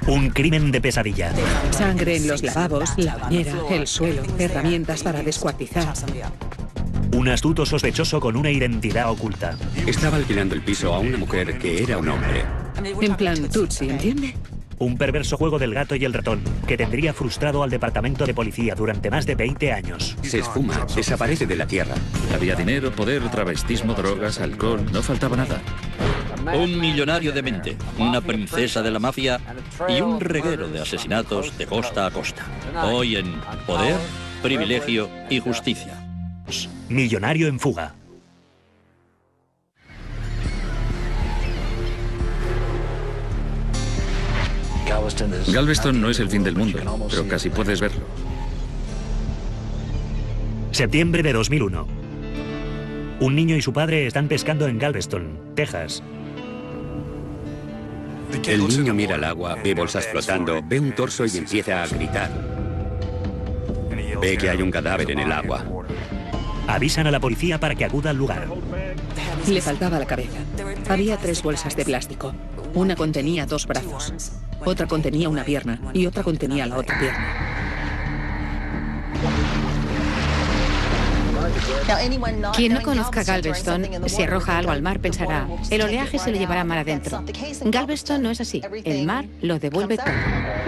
Un crimen de pesadilla. Sangre en los lavabos, la bañera, el suelo, herramientas para descuartizar. Un astuto sospechoso con una identidad oculta. Estaba alquilando el piso a una mujer que era un hombre. En plan Tutsi, ¿entiende? Un perverso juego del gato y el ratón que tendría frustrado al departamento de policía durante más de 20 años. Se esfuma, desaparece de la tierra. Había dinero, poder, travestismo, drogas, alcohol, no faltaba nada. Un millonario de mente, una princesa de la mafia y un reguero de asesinatos de costa a costa. Hoy en Poder, Privilegio y Justicia. Millonario en fuga. Galveston no es el fin del mundo, pero casi puedes verlo. Septiembre de 2001. Un niño y su padre están pescando en Galveston, Texas. El niño mira el agua, ve bolsas flotando, ve un torso y empieza a gritar. Ve que hay un cadáver en el agua. Avisan a la policía para que acuda al lugar. Le faltaba la cabeza. Había 3 bolsas de plástico. Una contenía 2 brazos, otra contenía una pierna y otra contenía la otra pierna. Quien no conozca Galveston, si arroja algo al mar, pensará, el oleaje se lo llevará mar adentro. Galveston no es así. El mar lo devuelve todo.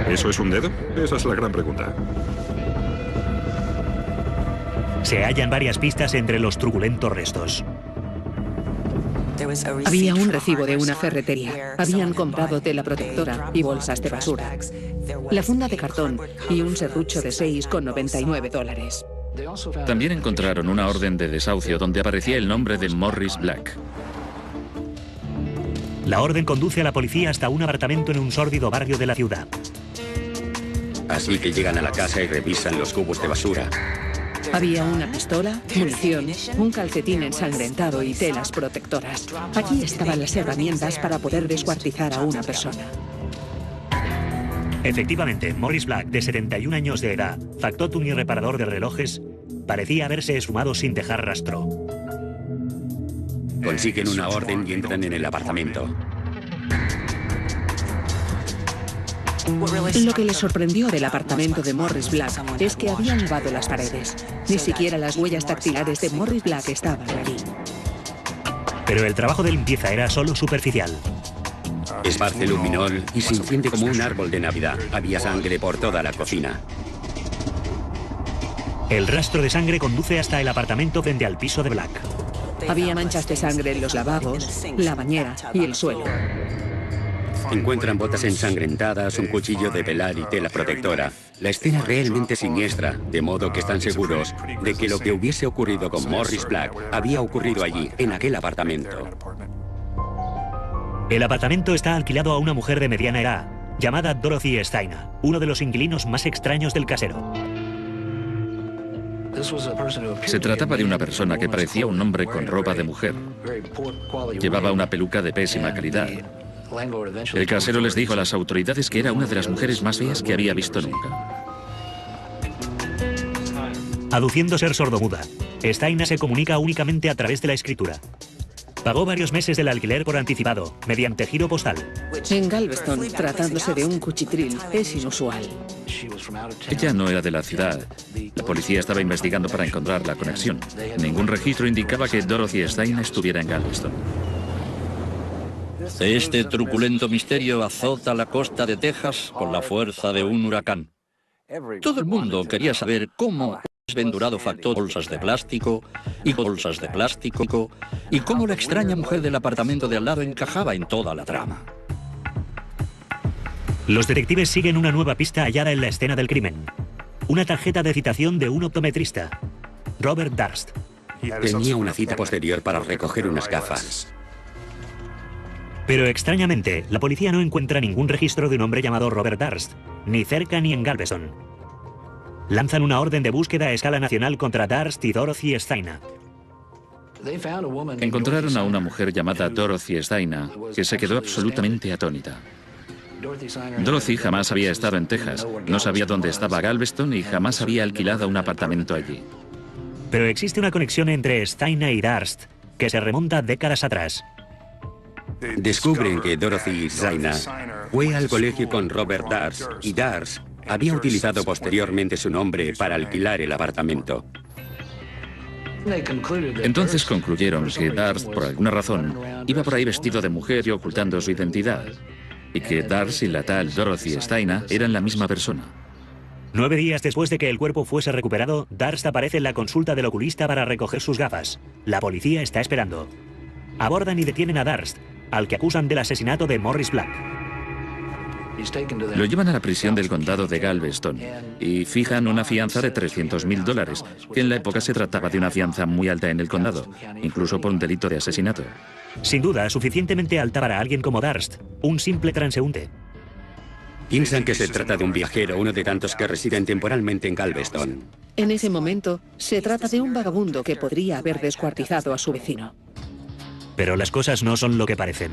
¿Eso es un dedo? Esa es la gran pregunta. Se hallan varias pistas entre los truculentos restos. Había un recibo de una ferretería. Habían comprado tela protectora y bolsas de basura. La funda de cartón y un serrucho de $6,99. También encontraron una orden de desahucio donde aparecía el nombre de Morris Black. La orden conduce a la policía hasta un apartamento en un sórdido barrio de la ciudad. Así que llegan a la casa y revisan los cubos de basura. Había una pistola, munición, un calcetín ensangrentado y telas protectoras. Aquí estaban las herramientas para poder descuartizar a una persona. Efectivamente, Morris Black, de 71 años de edad, factotum y reparador de relojes, parecía haberse esfumado sin dejar rastro. Consiguen una orden y entran en el apartamento. Lo que les sorprendió del apartamento de Morris Black es que habían lavado las paredes. Ni siquiera las huellas dactilares de Morris Black estaban allí. Pero el trabajo de limpieza era solo superficial. Esparce luminol y se enciende como un árbol de Navidad. Había sangre por toda la cocina. El rastro de sangre conduce hasta el apartamento frente al piso de Black. Había manchas de sangre en los lavabos, la bañera y el suelo. Encuentran botas ensangrentadas, un cuchillo de pelar y tela protectora. La escena es realmente siniestra, de modo que están seguros de que lo que hubiese ocurrido con Morris Black había ocurrido allí, en aquel apartamento. El apartamento está alquilado a una mujer de mediana edad, llamada Dorothy Steiner, uno de los inquilinos más extraños del casero. Se trataba de una persona que parecía un hombre con ropa de mujer. Llevaba una peluca de pésima calidad. El casero les dijo a las autoridades que era una de las mujeres más feas que había visto nunca. Aduciendo ser sordomuda, Steiner se comunica únicamente a través de la escritura. Pagó varios meses del alquiler por anticipado, mediante giro postal. En Galveston, tratándose de un cuchitril, es inusual. Ella no era de la ciudad. La policía estaba investigando para encontrar la conexión. Ningún registro indicaba que Dorothy Steiner estuviera en Galveston. Este truculento misterio azota la costa de Texas con la fuerza de un huracán. Todo el mundo quería saber cómo un desventurado factor bolsas de plástico y bolsas de plástico y cómo la extraña mujer del apartamento de al lado encajaba en toda la trama. Los detectives siguen una nueva pista hallada en la escena del crimen. Una tarjeta de citación de un optometrista, Robert Darst. Tenía una cita posterior para recoger unas gafas. Pero extrañamente, la policía no encuentra ningún registro de un hombre llamado Robert Darst, ni cerca ni en Galveston. Lanzan una orden de búsqueda a escala nacional contra Darst y Dorothy Steiner. Encontraron a una mujer llamada Dorothy Steiner, que se quedó absolutamente atónita. Dorothy jamás había estado en Texas, no sabía dónde estaba Galveston y jamás había alquilado un apartamento allí. Pero existe una conexión entre Steiner y Darst que se remonta décadas atrás. Descubren que Dorothy Steiner Fue al colegio con Robert Darst y Darst había utilizado posteriormente su nombre para alquilar el apartamento. Entonces concluyeron que Darst, por alguna razón, iba por ahí vestido de mujer y ocultando su identidad, y que Darst y la tal Dorothy Steiner eran la misma persona. 9 días después de que el cuerpo fuese recuperado, Darst aparece en la consulta del oculista para recoger sus gafas. La policía está esperando. Abordan y detienen a Darst, al que acusan del asesinato de Morris Black. Lo llevan a la prisión del condado de Galveston y fijan una fianza de $300.000, que en la época se trataba de una fianza muy alta en el condado, incluso por un delito de asesinato. Sin duda, suficientemente alta para alguien como Darst, un simple transeúnte. Piensan que se trata de un viajero, uno de tantos que residen temporalmente en Galveston. En ese momento, se trata de un vagabundo que podría haber descuartizado a su vecino. Pero las cosas no son lo que parecen.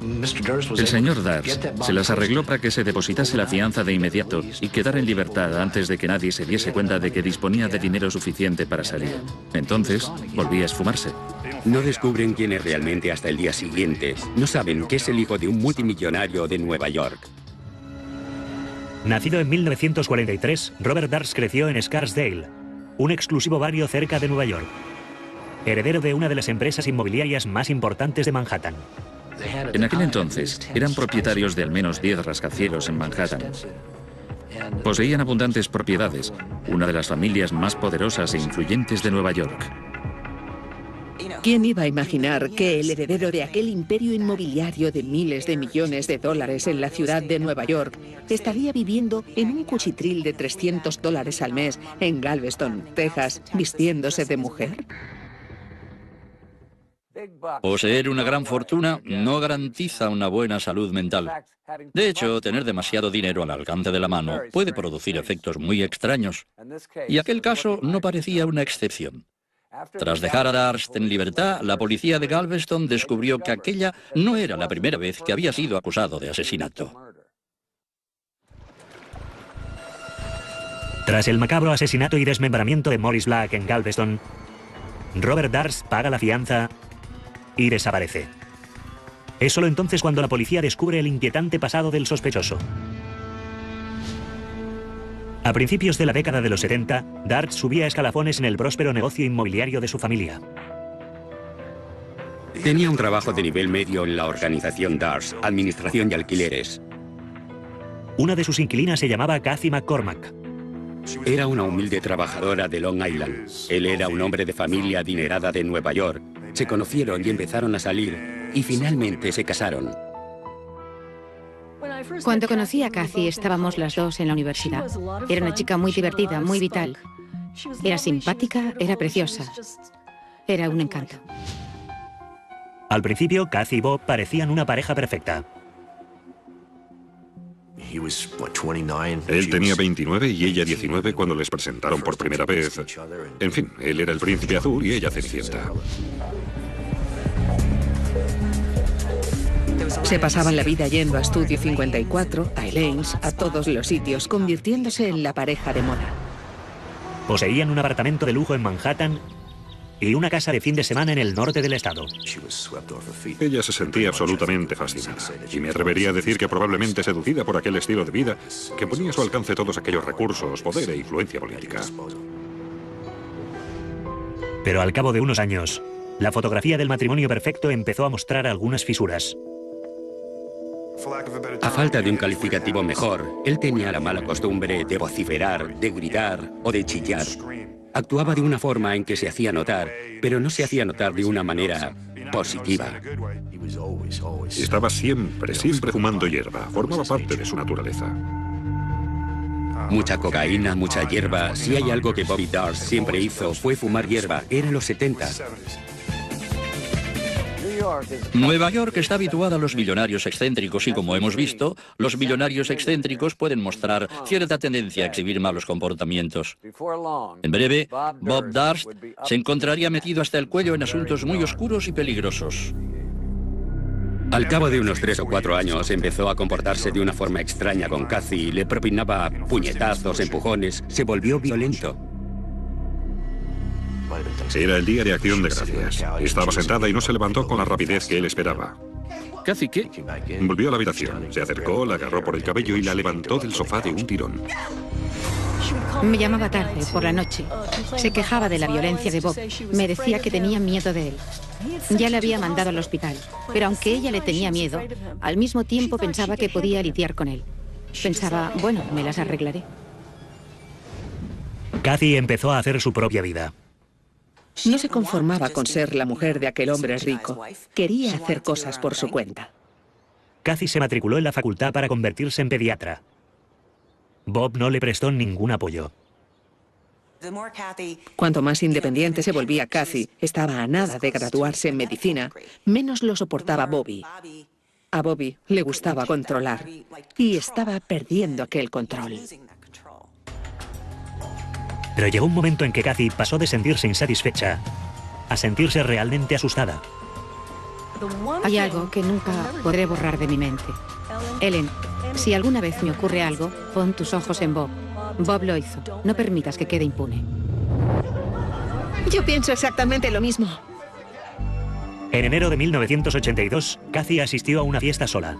El señor Darst se las arregló para que se depositase la fianza de inmediato y quedara en libertad antes de que nadie se diese cuenta de que disponía de dinero suficiente para salir. Entonces, volvía a esfumarse. No descubren quién es realmente hasta el día siguiente. No saben que es el hijo de un multimillonario de Nueva York. Nacido en 1943, Robert Darst creció en Scarsdale, un exclusivo barrio cerca de Nueva York. Heredero de una de las empresas inmobiliarias más importantes de Manhattan. En aquel entonces, eran propietarios de al menos 10 rascacielos en Manhattan. Poseían abundantes propiedades, una de las familias más poderosas e influyentes de Nueva York. ¿Quién iba a imaginar que el heredero de aquel imperio inmobiliario de miles de millones de dólares en la ciudad de Nueva York estaría viviendo en un cuchitril de $300 al mes en Galveston, Texas, vistiéndose de mujer? Poseer una gran fortuna no garantiza una buena salud mental. De hecho, tener demasiado dinero al alcance de la mano puede producir efectos muy extraños. Y aquel caso no parecía una excepción. Tras dejar a Darst en libertad, la policía de Galveston descubrió que aquella no era la primera vez que había sido acusado de asesinato. Tras el macabro asesinato y desmembramiento de Morris Black en Galveston, Robert Darst paga la fianza y desaparece. Es solo entonces cuando la policía descubre el inquietante pasado del sospechoso. A principios de la década de los 70, Darst subía escalafones en el próspero negocio inmobiliario de su familia. Tenía un trabajo de nivel medio en la organización Darst, administración y alquileres. Una de sus inquilinas se llamaba Kathy McCormack. Era una humilde trabajadora de Long Island. Él era un hombre de familia adinerada de Nueva York. Se conocieron y empezaron a salir, y finalmente se casaron. Cuando conocí a Kathy, estábamos las dos en la universidad. Era una chica muy divertida, muy vital. Era simpática, era preciosa. Era un encanto. Al principio, Kathy y Bob parecían una pareja perfecta. Él tenía 29 y ella 19 cuando les presentaron por primera vez. En fin, él era el príncipe azul y ella Cenicienta. Se pasaban la vida yendo a Estudio 54, a Elaine's, a todos los sitios, convirtiéndose en la pareja de moda. Poseían un apartamento de lujo en Manhattan y una casa de fin de semana en el norte del estado. Ella se sentía absolutamente fascinada, y me atrevería a decir que probablemente seducida por aquel estilo de vida que ponía a su alcance todos aquellos recursos, poder e influencia política. Pero al cabo de unos años, la fotografía del matrimonio perfecto empezó a mostrar algunas fisuras. A falta de un calificativo mejor, él tenía la mala costumbre de vociferar, de gritar o de chillar. Actuaba de una forma en que se hacía notar, pero no se hacía notar de una manera positiva. Estaba siempre fumando hierba. Formaba parte de su naturaleza. Mucha cocaína, mucha hierba. Si hay algo que Bobby Darst siempre hizo fue fumar hierba. Era los 70. Nueva York está habituada a los millonarios excéntricos y, como hemos visto, los millonarios excéntricos pueden mostrar cierta tendencia a exhibir malos comportamientos. En breve, Bob Darst se encontraría metido hasta el cuello en asuntos muy oscuros y peligrosos. Al cabo de unos 3 o 4 años empezó a comportarse de una forma extraña con Kathy, le propinaba puñetazos, empujones, se volvió violento. Era el día de Acción de Gracias. Estaba sentada y no se levantó con la rapidez que él esperaba. ¿Kathy qué? Volvió a la habitación, se acercó, la agarró por el cabello y la levantó del sofá de un tirón. Me llamaba tarde, por la noche. Se quejaba de la violencia de Bob. Me decía que tenía miedo de él. Ya le había mandado al hospital, pero aunque ella le tenía miedo, al mismo tiempo pensaba que podía lidiar con él. Pensaba, bueno, me las arreglaré. Kathy empezó a hacer su propia vida. No se conformaba con ser la mujer de aquel hombre rico. Quería hacer cosas por su cuenta. Kathy se matriculó en la facultad para convertirse en pediatra. Bob no le prestó ningún apoyo. Cuanto más independiente se volvía Kathy, estaba a nada de graduarse en medicina, menos lo soportaba Bobby. A Bobby le gustaba controlar y estaba perdiendo aquel control. Pero llegó un momento en que Kathy pasó de sentirse insatisfecha a sentirse realmente asustada. Hay algo que nunca podré borrar de mi mente. Ellen, si alguna vez me ocurre algo, pon tus ojos en Bob. Bob lo hizo. No permitas que quede impune. Yo pienso exactamente lo mismo. En enero de 1982, Kathy asistió a una fiesta sola.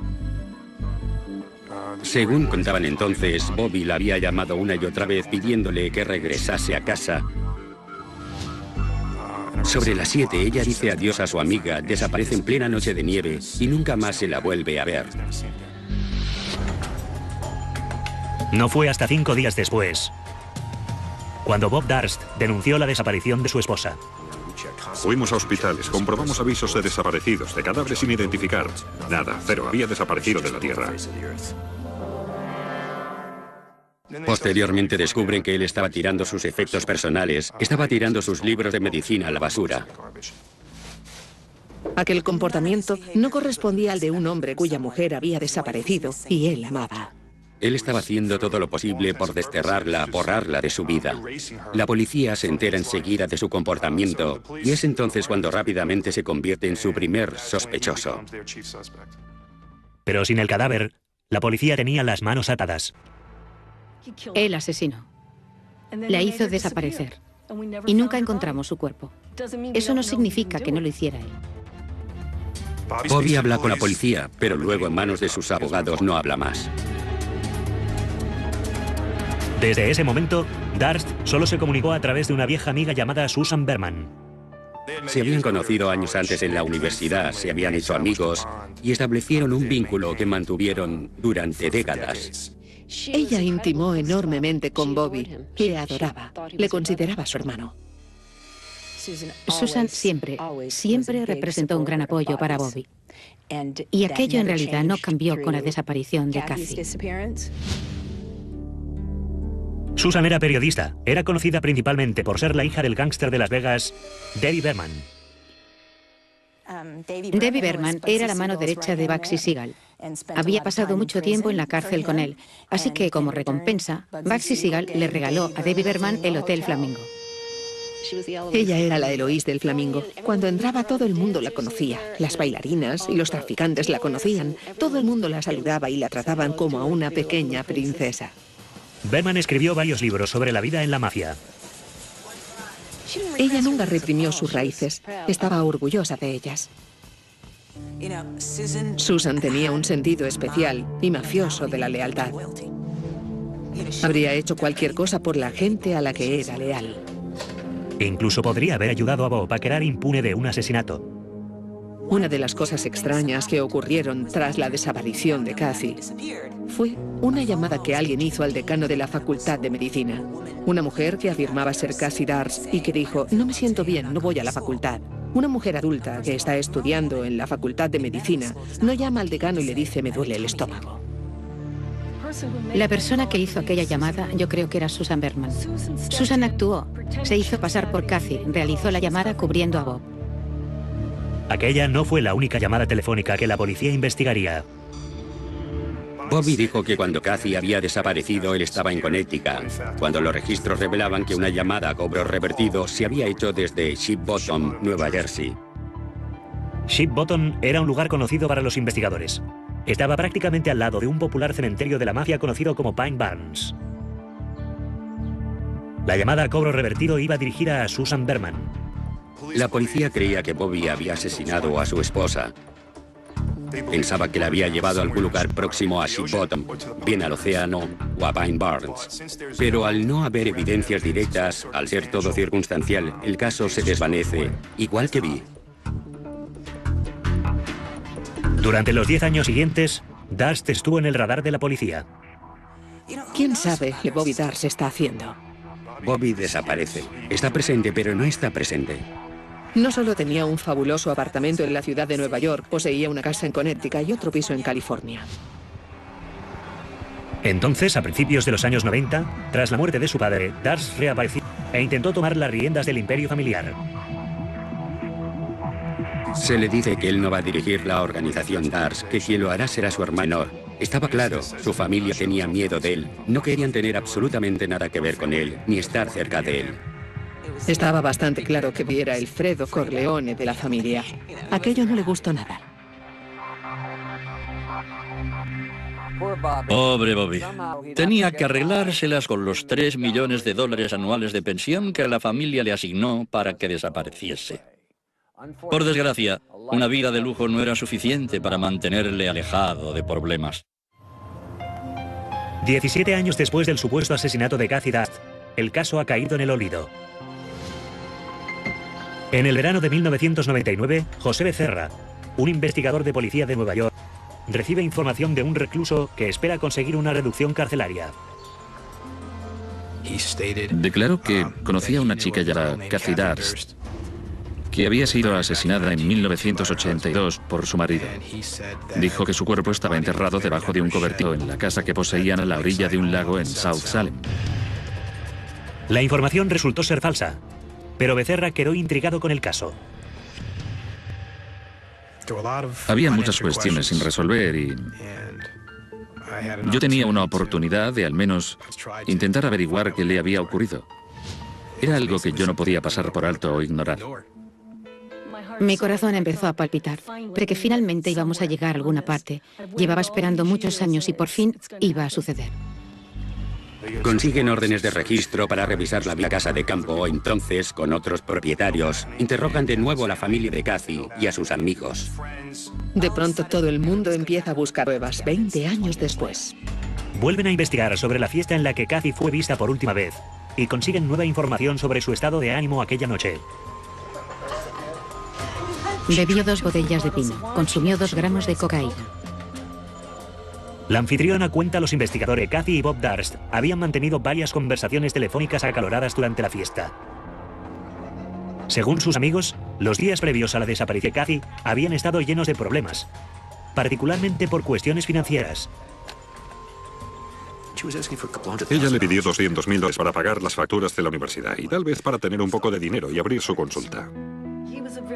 Según contaban entonces, Bobby la había llamado una y otra vez pidiéndole que regresase a casa. Sobre las 7, ella dice adiós a su amiga, desaparece en plena noche de nieve y nunca más se la vuelve a ver. No fue hasta 5 días después, cuando Bob Darst denunció la desaparición de su esposa. Fuimos a hospitales, comprobamos avisos de desaparecidos, de cadáveres sin identificar. Nada, cero, había desaparecido de la tierra. Posteriormente descubren que él estaba tirando sus efectos personales, estaba tirando sus libros de medicina a la basura. Aquel comportamiento no correspondía al de un hombre cuya mujer había desaparecido y él amaba. Él estaba haciendo todo lo posible por desterrarla, borrarla de su vida. La policía se entera enseguida de su comportamiento y es entonces cuando rápidamente se convierte en su primer sospechoso. Pero sin el cadáver, la policía tenía las manos atadas. Él asesinó. La hizo desaparecer. Y nunca encontramos su cuerpo. Eso no significa que no lo hiciera él. Bobby habla con la policía, pero luego en manos de sus abogados no habla más. Desde ese momento, Darst solo se comunicó a través de una vieja amiga llamada Susan Berman. Se habían conocido años antes en la universidad, se habían hecho amigos y establecieron un vínculo que mantuvieron durante décadas. Ella intimó enormemente con Bobby, le adoraba, le consideraba su hermano. Susan siempre representó un gran apoyo para Bobby. Y aquello en realidad no cambió con la desaparición de Kathy. Susan era periodista. Era conocida principalmente por ser la hija del gángster de Las Vegas, Debbie Berman. Debbie Berman era la mano derecha de Bugsy Siegel. Había pasado mucho tiempo en la cárcel con él, así que como recompensa, Bugsy Siegel le regaló a Debbie Berman el Hotel Flamingo. Ella era la Eloís del Flamingo. Cuando entraba todo el mundo la conocía. Las bailarinas y los traficantes la conocían. Todo el mundo la saludaba y la trataban como a una pequeña princesa. Berman escribió varios libros sobre la vida en la mafia. Ella nunca reprimió sus raíces. Estaba orgullosa de ellas. Susan tenía un sentido especial y mafioso de la lealtad. Habría hecho cualquier cosa por la gente a la que era leal. E incluso podría haber ayudado a Bob a quedar impune de un asesinato. Una de las cosas extrañas que ocurrieron tras la desaparición de Kathy fue una llamada que alguien hizo al decano de la Facultad de Medicina. Una mujer que afirmaba ser Kathy Darst y que dijo: no me siento bien, no voy a la facultad. Una mujer adulta que está estudiando en la Facultad de Medicina no llama al decano y le dice: me duele el estómago. La persona que hizo aquella llamada yo creo que era Susan Berman. Susan actuó, se hizo pasar por Kathy, realizó la llamada cubriendo a Bob. Aquella no fue la única llamada telefónica que la policía investigaría. Bobby dijo que cuando Kathy había desaparecido, él estaba en Connecticut, cuando los registros revelaban que una llamada a cobro revertido se había hecho desde Ship Bottom, Nueva Jersey. Ship Bottom era un lugar conocido para los investigadores. Estaba prácticamente al lado de un popular cementerio de la mafia conocido como Pine Barns. La llamada a cobro revertido iba dirigida a Susan Berman. La policía creía que Bobby había asesinado a su esposa. Pensaba que la había llevado a algún lugar próximo a Shipbottom, bien al océano o a Pine Barrens. Pero al no haber evidencias directas, al ser todo circunstancial, el caso se desvanece, igual que Vi. Durante los 10 años siguientes, Darst estuvo en el radar de la policía. ¿Quién sabe qué Bobby Darst está haciendo? Bobby desaparece. Está presente, pero no está presente. No solo tenía un fabuloso apartamento en la ciudad de Nueva York, poseía una casa en Connecticut y otro piso en California. Entonces, a principios de los años 90, tras la muerte de su padre, Darst reapareció e intentó tomar las riendas del imperio familiar. Se le dice que él no va a dirigir la organización Darst, que quien lo hará será su hermano. Estaba claro, su familia tenía miedo de él. No querían tener absolutamente nada que ver con él, ni estar cerca de él. Estaba bastante claro que Vi era el Fredo Corleone de la familia. Aquello no le gustó nada. Pobre Bobby. Tenía que arreglárselas con los 3 millones de dólares anuales de pensión que la familia le asignó para que desapareciese. Por desgracia, una vida de lujo no era suficiente para mantenerle alejado de problemas. 17 años después del supuesto asesinato de Kathy Darst, el caso ha caído en el olvido. En el verano de 1999, José Becerra, un investigador de policía de Nueva York, recibe información de un recluso que espera conseguir una reducción carcelaria. Declaró que conocía a una chica llamada Kathy Darst, que había sido asesinada en 1982 por su marido. Dijo que su cuerpo estaba enterrado debajo de un cobertizo en la casa que poseían a la orilla de un lago en South Salem. La información resultó ser falsa, pero Becerra quedó intrigado con el caso. Había muchas cuestiones sin resolver y yo tenía una oportunidad de al menos intentar averiguar qué le había ocurrido. Era algo que yo no podía pasar por alto o ignorar. Mi corazón empezó a palpitar, de que finalmente íbamos a llegar a alguna parte. Llevaba esperando muchos años y por fin iba a suceder. Consiguen órdenes de registro para revisar la casa de campo. Entonces, con otros propietarios, interrogan de nuevo a la familia de Kathy y a sus amigos. De pronto todo el mundo empieza a buscar pruebas 20 años después. Vuelven a investigar sobre la fiesta en la que Kathy fue vista por última vez y consiguen nueva información sobre su estado de ánimo aquella noche. Bebió 2 botellas de vino, consumió 2 gramos de cocaína. La anfitriona cuenta a los investigadores que Kathy y Bob Darst habían mantenido varias conversaciones telefónicas acaloradas durante la fiesta. Según sus amigos, los días previos a la desaparición de Kathy habían estado llenos de problemas, particularmente por cuestiones financieras. Ella le pidió $200.000 para pagar las facturas de la universidad y tal vez para tener un poco de dinero y abrir su consulta.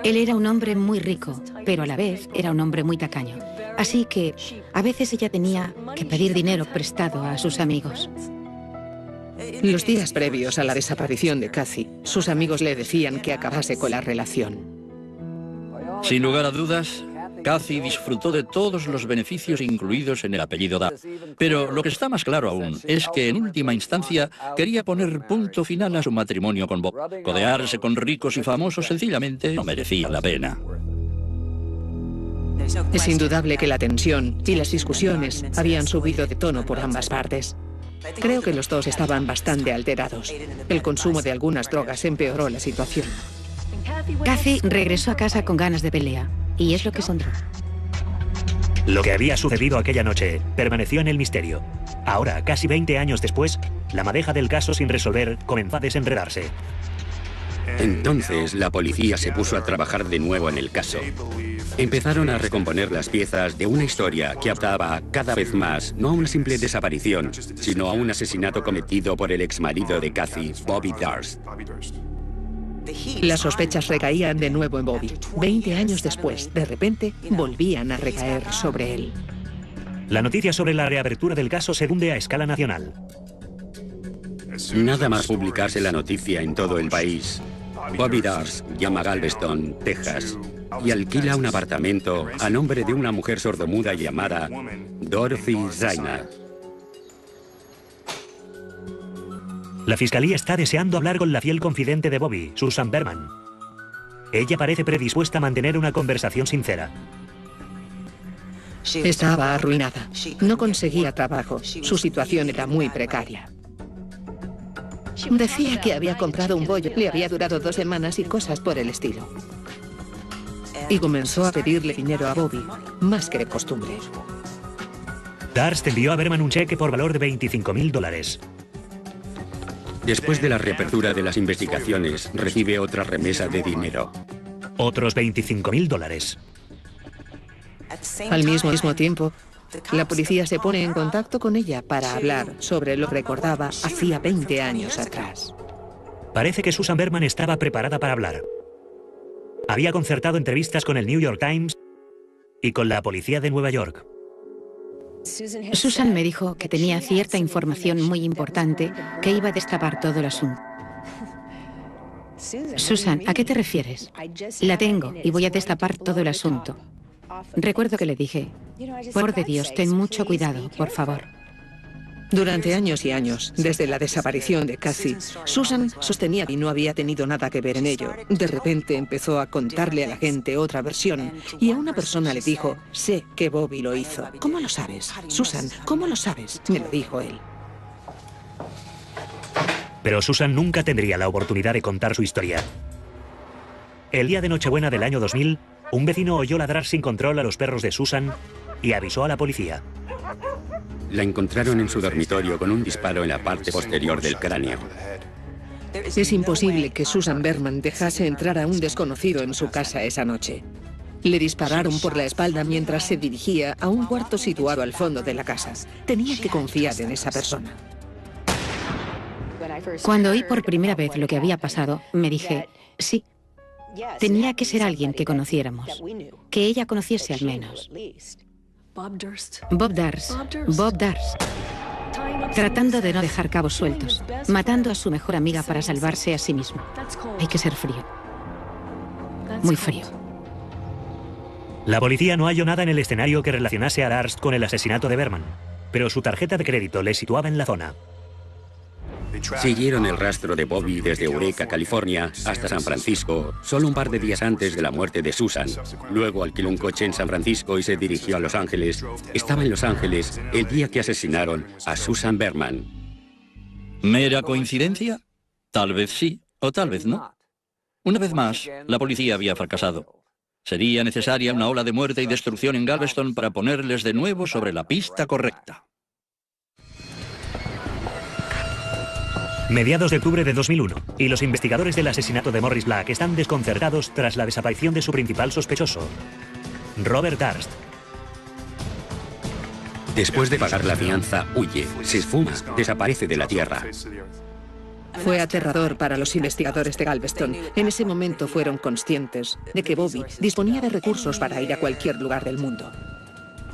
Él era un hombre muy rico, pero a la vez era un hombre muy tacaño. Así que a veces ella tenía que pedir dinero prestado a sus amigos. Los días previos a la desaparición de Kathy, sus amigos le decían que acabase con la relación. Sin lugar a dudas, Kathy disfrutó de todos los beneficios incluidos en el apellido Darst. Pero lo que está más claro aún es que en última instancia quería poner punto final a su matrimonio con Bob. Codearse con ricos y famosos sencillamente no merecía la pena. Es indudable que la tensión y las discusiones habían subido de tono por ambas partes. Creo que los dos estaban bastante alterados. El consumo de algunas drogas empeoró la situación. Kathy regresó a casa con ganas de pelea, y es lo que encontró. Lo que había sucedido aquella noche permaneció en el misterio. Ahora, casi 20 años después, la madeja del caso sin resolver comenzó a desenredarse. Entonces, la policía se puso a trabajar de nuevo en el caso. Empezaron a recomponer las piezas de una historia que apuntaba cada vez más no a una simple desaparición, sino a un asesinato cometido por el exmarido de Kathy, Bobby Darst. Las sospechas recaían de nuevo en Bobby. 20 años después, de repente, volvían a recaer sobre él. La noticia sobre la reapertura del caso se hunde a escala nacional. Nada más publicarse la noticia en todo el país, Bobby Darst llama a Galveston, Texas, y alquila un apartamento a nombre de una mujer sordomuda llamada Dorothy Zayna. La fiscalía está deseando hablar con la fiel confidente de Bobby, Susan Berman. Ella parece predispuesta a mantener una conversación sincera. Estaba arruinada. No conseguía trabajo. Su situación era muy precaria. Decía que había comprado un bollo, le había durado 2 semanas y cosas por el estilo. Y comenzó a pedirle dinero a Bobby, más que de costumbre. Darst envió a Berman un cheque por valor de $25.000. Después de la reapertura de las investigaciones, recibe otra remesa de dinero. Otros $25.000. Al mismo tiempo, la policía se pone en contacto con ella para hablar sobre lo que recordaba hacía 20 años atrás. Parece que Susan Berman estaba preparada para hablar. Había concertado entrevistas con el New York Times y con la policía de Nueva York. Susan me dijo que tenía cierta información muy importante que iba a destapar todo el asunto. Susan, ¿a qué te refieres? La tengo y voy a destapar todo el asunto. Recuerdo que le dije, por amor de Dios, ten mucho cuidado, por favor. Durante años y años, desde la desaparición de Cassie, Susan sostenía que no había tenido nada que ver en ello. De repente empezó a contarle a la gente otra versión y a una persona le dijo, sé que Bobby lo hizo. ¿Cómo lo sabes? Susan, ¿cómo lo sabes? Me lo dijo él. Pero Susan nunca tendría la oportunidad de contar su historia. El día de Nochebuena del año 2000, un vecino oyó ladrar sin control a los perros de Susan y avisó a la policía. La encontraron en su dormitorio con un disparo en la parte posterior del cráneo. Es imposible que Susan Berman dejase entrar a un desconocido en su casa esa noche. Le dispararon por la espalda mientras se dirigía a un cuarto situado al fondo de la casa. Tenía que confiar en esa persona. Cuando oí por primera vez lo que había pasado, me dije, sí, tenía que ser alguien que conociéramos, que ella conociese al menos. Bob Darst, tratando de no dejar cabos sueltos, matando a su mejor amiga para salvarse a sí mismo. Hay que ser frío. Muy frío. La policía no halló nada en el escenario que relacionase a Darst con el asesinato de Berman, pero su tarjeta de crédito le situaba en la zona. Siguieron el rastro de Bobby desde Eureka, California, hasta San Francisco, solo un par de días antes de la muerte de Susan. Luego alquiló un coche en San Francisco y se dirigió a Los Ángeles. Estaba en Los Ángeles el día que asesinaron a Susan Berman. ¿Mera coincidencia? Tal vez sí, o tal vez no. Una vez más, la policía había fracasado. Sería necesaria una ola de muerte y destrucción en Galveston para ponerles de nuevo sobre la pista correcta. Mediados de octubre de 2001, y los investigadores del asesinato de Morris Black están desconcertados tras la desaparición de su principal sospechoso, Robert Darst. Después de pagar la fianza, huye, se esfuma, desaparece de la tierra. Fue aterrador para los investigadores de Galveston. En ese momento fueron conscientes de que Bobby disponía de recursos para ir a cualquier lugar del mundo.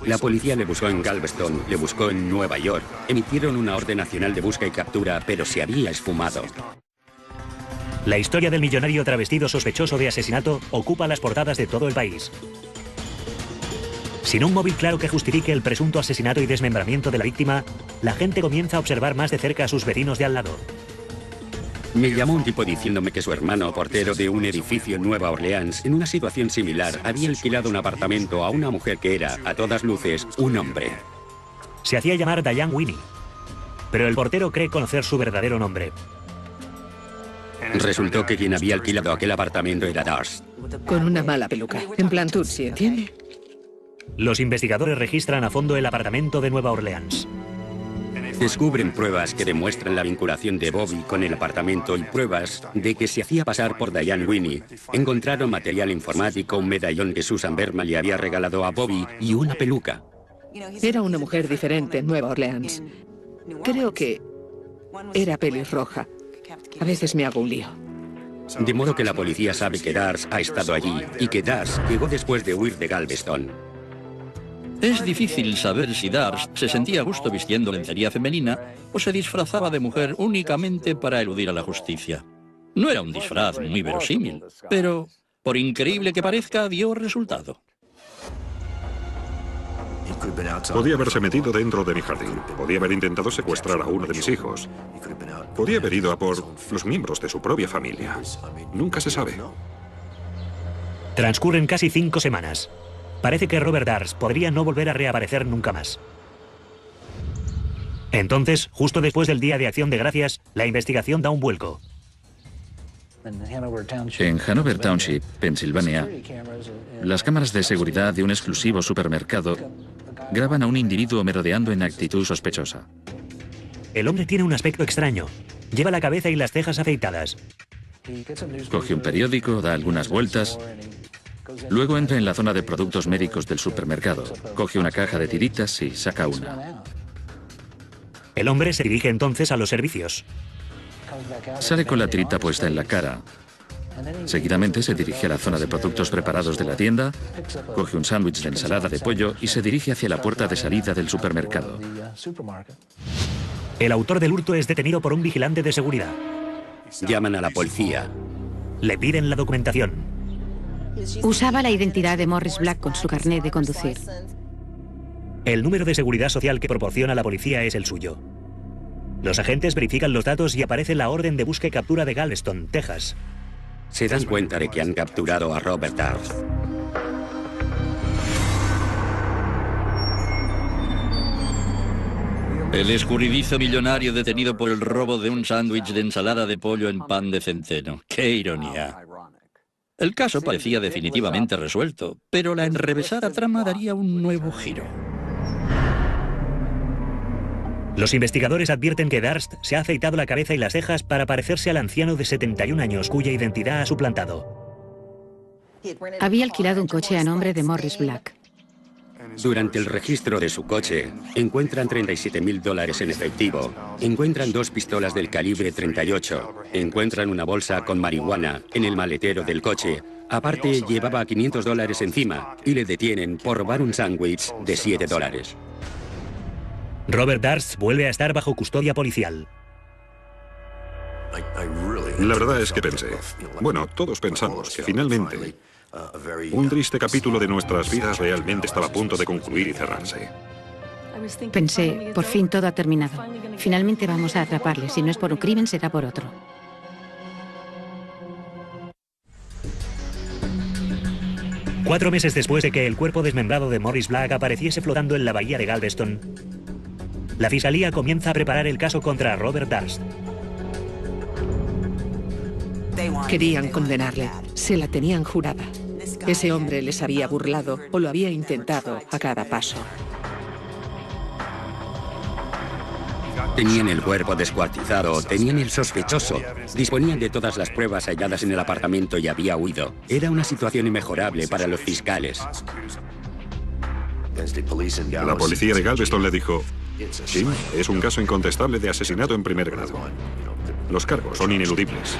La policía le buscó en Galveston, le buscó en Nueva York. Emitieron una orden nacional de busca y captura, pero se había esfumado. La historia del millonario travestido sospechoso de asesinato ocupa las portadas de todo el país. Sin un móvil claro que justifique el presunto asesinato y desmembramiento de la víctima, la gente comienza a observar más de cerca a sus vecinos de al lado. Me llamó un tipo diciéndome que su hermano, portero de un edificio en Nueva Orleans, en una situación similar, había alquilado un apartamento a una mujer que era, a todas luces, un hombre. Se hacía llamar Diane Winnie, pero el portero cree conocer su verdadero nombre. Resultó que quien había alquilado aquel apartamento era Darst. Con una mala peluca, en plan Tutsi, ¿entiende? Los investigadores registran a fondo el apartamento de Nueva Orleans. Descubren pruebas que demuestran la vinculación de Bobby con el apartamento y pruebas de que se hacía pasar por Diane Winnie. Encontraron material informático, un medallón que Susan Berman le había regalado a Bobby y una peluca. Era una mujer diferente en Nueva Orleans. Creo que era pelirroja. A veces me hago un lío. De modo que la policía sabe que Darst ha estado allí y que Darst llegó después de huir de Galveston. Es difícil saber si Darst se sentía a gusto vistiendo lencería femenina o se disfrazaba de mujer únicamente para eludir a la justicia. No era un disfraz muy verosímil, pero, por increíble que parezca, dio resultado. Podía haberse metido dentro de mi jardín. Podía haber intentado secuestrar a uno de mis hijos. Podía haber ido a por los miembros de su propia familia. Nunca se sabe. Transcurren casi 5 semanas. Parece que Robert Darst podría no volver a reaparecer nunca más. Entonces, justo después del Día de Acción de Gracias, la investigación da un vuelco. En Hanover Township, Pensilvania, las cámaras de seguridad de un exclusivo supermercado graban a un individuo merodeando en actitud sospechosa. El hombre tiene un aspecto extraño. Lleva la cabeza y las cejas afeitadas. Coge un periódico, da algunas vueltas. Luego entra en la zona de productos médicos del supermercado. Coge una caja de tiritas y saca una. El hombre se dirige entonces a los servicios. Sale con la tirita puesta en la cara. Seguidamente se dirige a la zona de productos preparados de la tienda, coge un sándwich de ensalada de pollo y se dirige hacia la puerta de salida del supermercado. El autor del hurto es detenido por un vigilante de seguridad. Llaman a la policía. Le piden la documentación. Usaba la identidad de Morris Black con su carnet de conducir. El número de seguridad social que proporciona la policía es el suyo. Los agentes verifican los datos y aparece la orden de búsqueda y captura de Galveston, Texas. Se dan cuenta de que han capturado a Robert Darst. El escurridizo millonario detenido por el robo de un sándwich de ensalada de pollo en pan de centeno. ¡Qué ironía! El caso parecía definitivamente resuelto, pero la enrevesada trama daría un nuevo giro. Los investigadores advierten que Darst se ha afeitado la cabeza y las cejas para parecerse al anciano de 71 años cuya identidad ha suplantado. Había alquilado un coche a nombre de Morris Black. Durante el registro de su coche, encuentran $37.000 en efectivo, encuentran 2 pistolas del calibre 38, encuentran una bolsa con marihuana en el maletero del coche. Aparte, llevaba $500 encima y le detienen por robar un sándwich de $7. Robert Darst vuelve a estar bajo custodia policial. La verdad es que pensé, bueno, todos pensamos que finalmente un triste capítulo de nuestras vidas realmente estaba a punto de concluir y cerrarse. Pensé, por fin todo ha terminado. Finalmente vamos a atraparle. Si no es por un crimen, será por otro. Cuatro meses después de que el cuerpo desmembrado de Morris Black apareciese flotando en la bahía de Galveston, la fiscalía comienza a preparar el caso contra Robert Darst. Querían condenarle. Se la tenían jurada. Ese hombre les había burlado o lo había intentado a cada paso. Tenían el cuerpo descuartizado, tenían el sospechoso, disponían de todas las pruebas halladas en el apartamento y había huido. Era una situación inmejorable para los fiscales. La policía de Galveston le dijo, Jim, es un caso incontestable de asesinato en primer grado. Los cargos son ineludibles.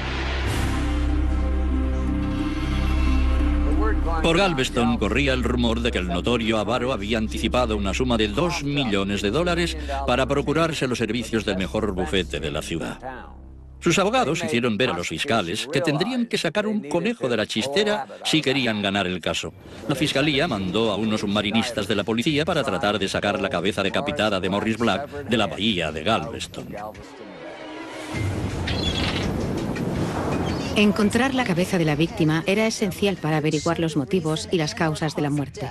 Por Galveston corría el rumor de que el notorio avaro había anticipado una suma de $2 millones para procurarse los servicios del mejor bufete de la ciudad. Sus abogados hicieron ver a los fiscales que tendrían que sacar un conejo de la chistera si querían ganar el caso. La fiscalía mandó a unos submarinistas de la policía para tratar de sacar la cabeza decapitada de Morris Black de la bahía de Galveston. Encontrar la cabeza de la víctima era esencial para averiguar los motivos y las causas de la muerte.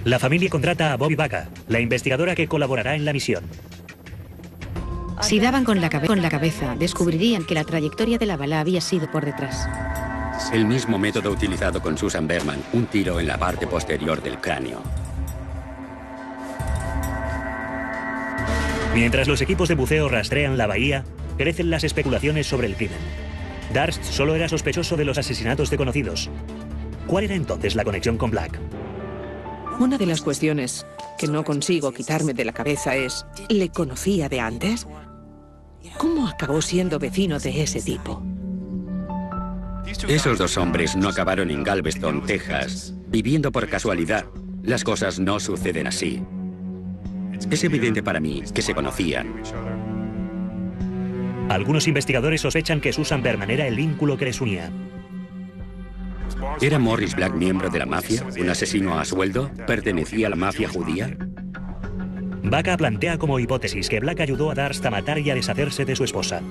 La familia contrata a Bobby Baca, la investigadora que colaborará en la misión. Si daban con la cabeza, descubrirían que la trayectoria de la bala había sido por detrás. El mismo método utilizado con Susan Berman, un tiro en la parte posterior del cráneo. Mientras los equipos de buceo rastrean la bahía, crecen las especulaciones sobre el crimen. Darst solo era sospechoso de los asesinatos de conocidos. ¿Cuál era entonces la conexión con Black? Una de las cuestiones que no consigo quitarme de la cabeza es, ¿le conocía de antes? ¿Cómo acabó siendo vecino de ese tipo? Esos dos hombres no acabaron en Galveston, Texas, viviendo por casualidad. Las cosas no suceden así. Es evidente para mí que se conocían. Algunos investigadores sospechan que Susan Berman era el vínculo que les unía. ¿Era Morris Black miembro de la mafia? ¿Un asesino a sueldo? ¿Pertenecía a la mafia judía? Baca plantea como hipótesis que Black ayudó a Darst a matar y a deshacerse de su esposa.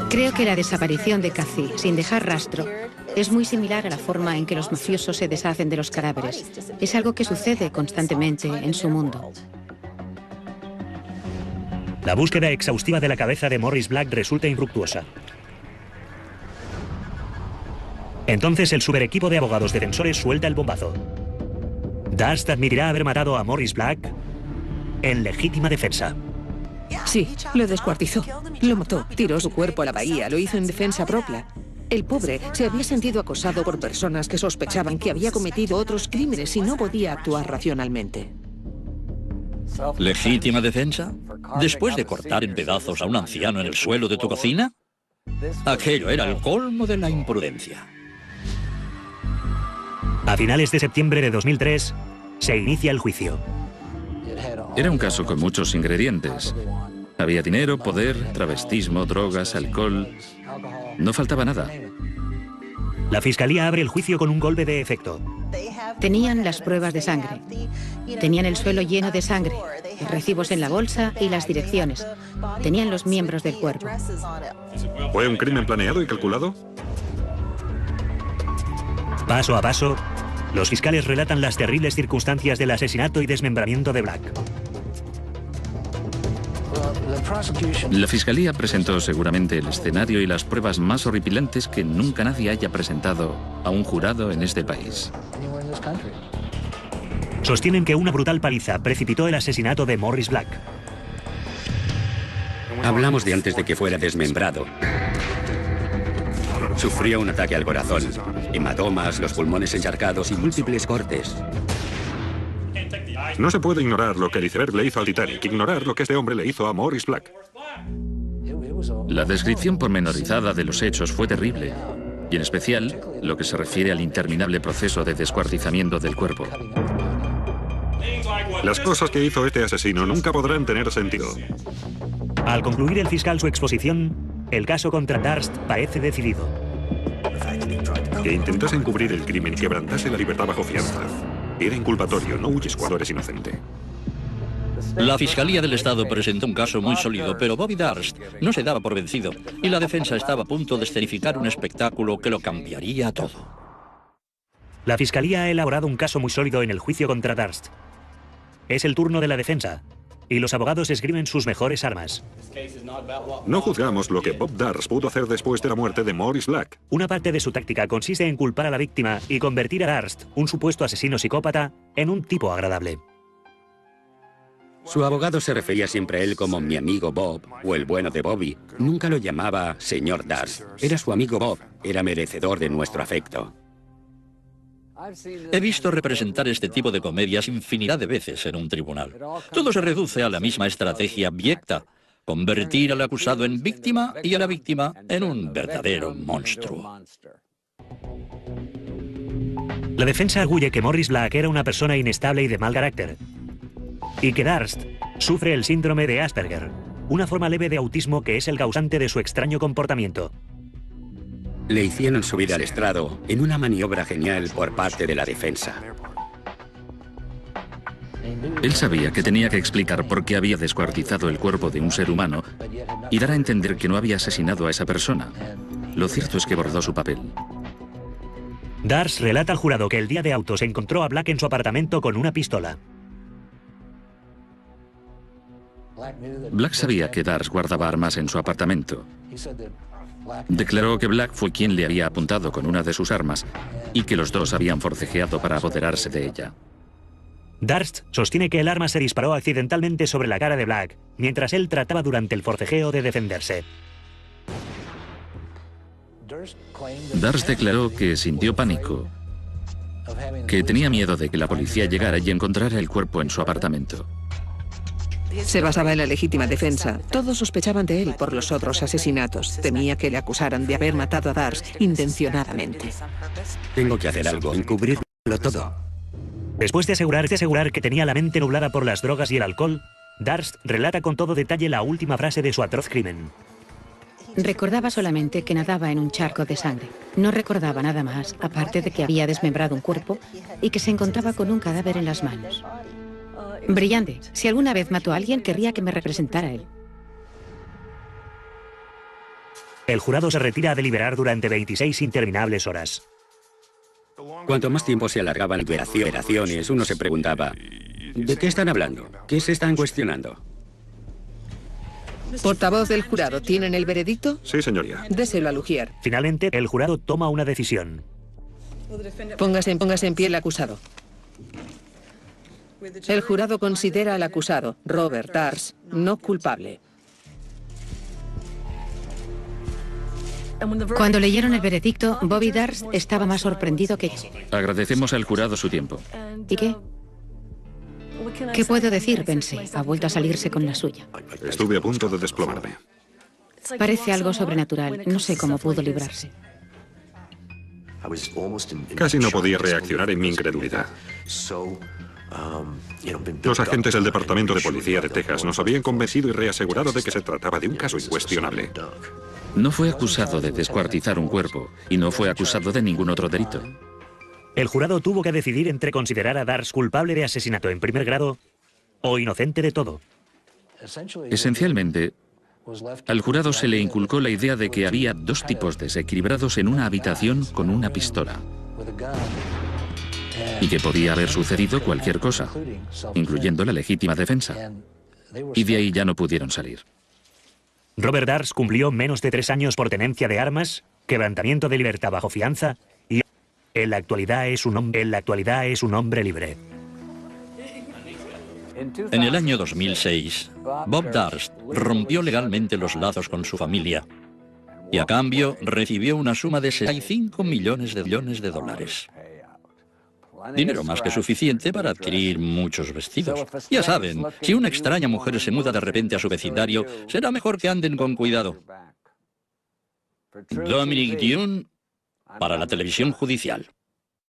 Creo que la desaparición de Cathy, sin dejar rastro, Es muy similar a la forma en que los mafiosos se deshacen de los cadáveres. Es algo que sucede constantemente en su mundo. La búsqueda exhaustiva de la cabeza de Morris Black resulta infructuosa. Entonces el superequipo de abogados defensores suelta el bombazo. Durst admitirá haber matado a Morris Black en legítima defensa. Sí, lo descuartizó. Lo mató, tiró su cuerpo a la bahía, lo hizo en defensa propia. El pobre se había sentido acosado por personas que sospechaban que había cometido otros crímenes y no podía actuar racionalmente. ¿Legítima defensa? ¿Después de cortar en pedazos a un anciano en el suelo de tu cocina? Aquello era el colmo de la imprudencia. A finales de septiembre de 2003, se inicia el juicio. Era un caso con muchos ingredientes. Había dinero, poder, travestismo, drogas, alcohol. No faltaba nada. La fiscalía abre el juicio con un golpe de efecto. Tenían las pruebas de sangre. Tenían el suelo lleno de sangre, los recibos en la bolsa y las direcciones. Tenían los miembros del cuerpo. ¿Fue un crimen planeado y calculado? Paso a paso, los fiscales relatan las terribles circunstancias del asesinato y desmembramiento de Black. La fiscalía presentó seguramente el escenario y las pruebas más horripilantes que nunca nadie haya presentado a un jurado en este país. Sostienen que una brutal paliza precipitó el asesinato de Morris Black. Hablamos de antes de que fuera desmembrado. Sufrió un ataque al corazón, hematomas, los pulmones encharcados y múltiples cortes. No se puede ignorar lo que el iceberg le hizo al Titanic, ignorar lo que este hombre le hizo a Morris Black. La descripción pormenorizada de los hechos fue terrible, y en especial lo que se refiere al interminable proceso de descuartizamiento del cuerpo. Las cosas que hizo este asesino nunca podrán tener sentido. Al concluir el fiscal su exposición, el caso contra Durst parece decidido. Que intentase encubrir el crimen y quebrantase la libertad bajo fianza. Era inculpatorio, no huyes cuando eres inocente. La Fiscalía del Estado presentó un caso muy sólido, pero Bobby Durst no se daba por vencido y la defensa estaba a punto de escenificar un espectáculo que lo cambiaría todo. La fiscalía ha elaborado un caso muy sólido en el juicio contra Durst. Es el turno de la defensa, y los abogados esgrimen sus mejores armas. No juzgamos lo que Bob Durst pudo hacer después de la muerte de Morris Black. Una parte de su táctica consiste en culpar a la víctima y convertir a Durst, un supuesto asesino psicópata, en un tipo agradable. Su abogado se refería siempre a él como mi amigo Bob o el bueno de Bobby. Nunca lo llamaba señor Durst. Era su amigo Bob. Era merecedor de nuestro afecto. He visto representar este tipo de comedias infinidad de veces en un tribunal. Todo se reduce a la misma estrategia abyecta: convertir al acusado en víctima y a la víctima en un verdadero monstruo. La defensa arguye que Morris Black era una persona inestable y de mal carácter, y que Durst sufre el síndrome de Asperger, una forma leve de autismo que es el causante de su extraño comportamiento. Le hicieron subir al estrado en una maniobra genial por parte de la defensa. Él sabía que tenía que explicar por qué había descuartizado el cuerpo de un ser humano y dar a entender que no había asesinado a esa persona. Lo cierto es que bordó su papel. Durst relata al jurado que el día de autos encontró a Black en su apartamento con una pistola. Black sabía que Durst guardaba armas en su apartamento. Declaró que Black fue quien le había apuntado con una de sus armas y que los dos habían forcejeado para apoderarse de ella. Durst sostiene que el arma se disparó accidentalmente sobre la cara de Black, mientras él trataba durante el forcejeo de defenderse. Durst declaró que sintió pánico, que tenía miedo de que la policía llegara y encontrara el cuerpo en su apartamento. Se basaba en la legítima defensa. Todos sospechaban de él por los otros asesinatos. Temía que le acusaran de haber matado a Durst intencionadamente. Tengo que hacer algo, encubrirlo todo. Después de asegurar que tenía la mente nublada por las drogas y el alcohol, Durst relata con todo detalle la última frase de su atroz crimen. Recordaba solamente que nadaba en un charco de sangre. No recordaba nada más, aparte de que había desmembrado un cuerpo y que se encontraba con un cadáver en las manos. Brillante. Si alguna vez mató a alguien, querría que me representara él. El jurado se retira a deliberar durante 26 interminables horas. Cuanto más tiempo se alargaban las deliberaciones, uno se preguntaba, ¿de qué están hablando? ¿Qué se están cuestionando? Portavoz del jurado, ¿tienen el veredicto? Sí, señoría. Déselo a Lugier. Finalmente, el jurado toma una decisión. Póngase en pie el acusado. El jurado considera al acusado, Robert Darst, no culpable. Cuando leyeron el veredicto, Bobby Darst estaba más sorprendido que yo. Agradecemos al jurado su tiempo. ¿Y qué? ¿Qué puedo decir? Pensé. Ha vuelto a salirse con la suya. Estuve a punto de desplomarme. Parece algo sobrenatural. No sé cómo pudo librarse. Casi no podía reaccionar en mi incredulidad. Los agentes del Departamento de Policía de Texas nos habían convencido y reasegurado de que se trataba de un caso incuestionable. No fue acusado de descuartizar un cuerpo y no fue acusado de ningún otro delito. El jurado tuvo que decidir entre considerar a Darst culpable de asesinato en primer grado o inocente de todo. Esencialmente, al jurado se le inculcó la idea de que había dos tipos desequilibrados en una habitación con una pistola y que podía haber sucedido cualquier cosa, incluyendo la legítima defensa. Y de ahí ya no pudieron salir. Robert Darst cumplió menos de 3 años por tenencia de armas, quebrantamiento de libertad bajo fianza y en la actualidad es un hombre libre. En el año 2006, Bob Darst rompió legalmente los lazos con su familia y a cambio recibió una suma de 65 millones de dólares. Dinero más que suficiente para adquirir muchos vestidos. Ya saben, si una extraña mujer se muda de repente a su vecindario, será mejor que anden con cuidado. Dominic Dune para la televisión judicial.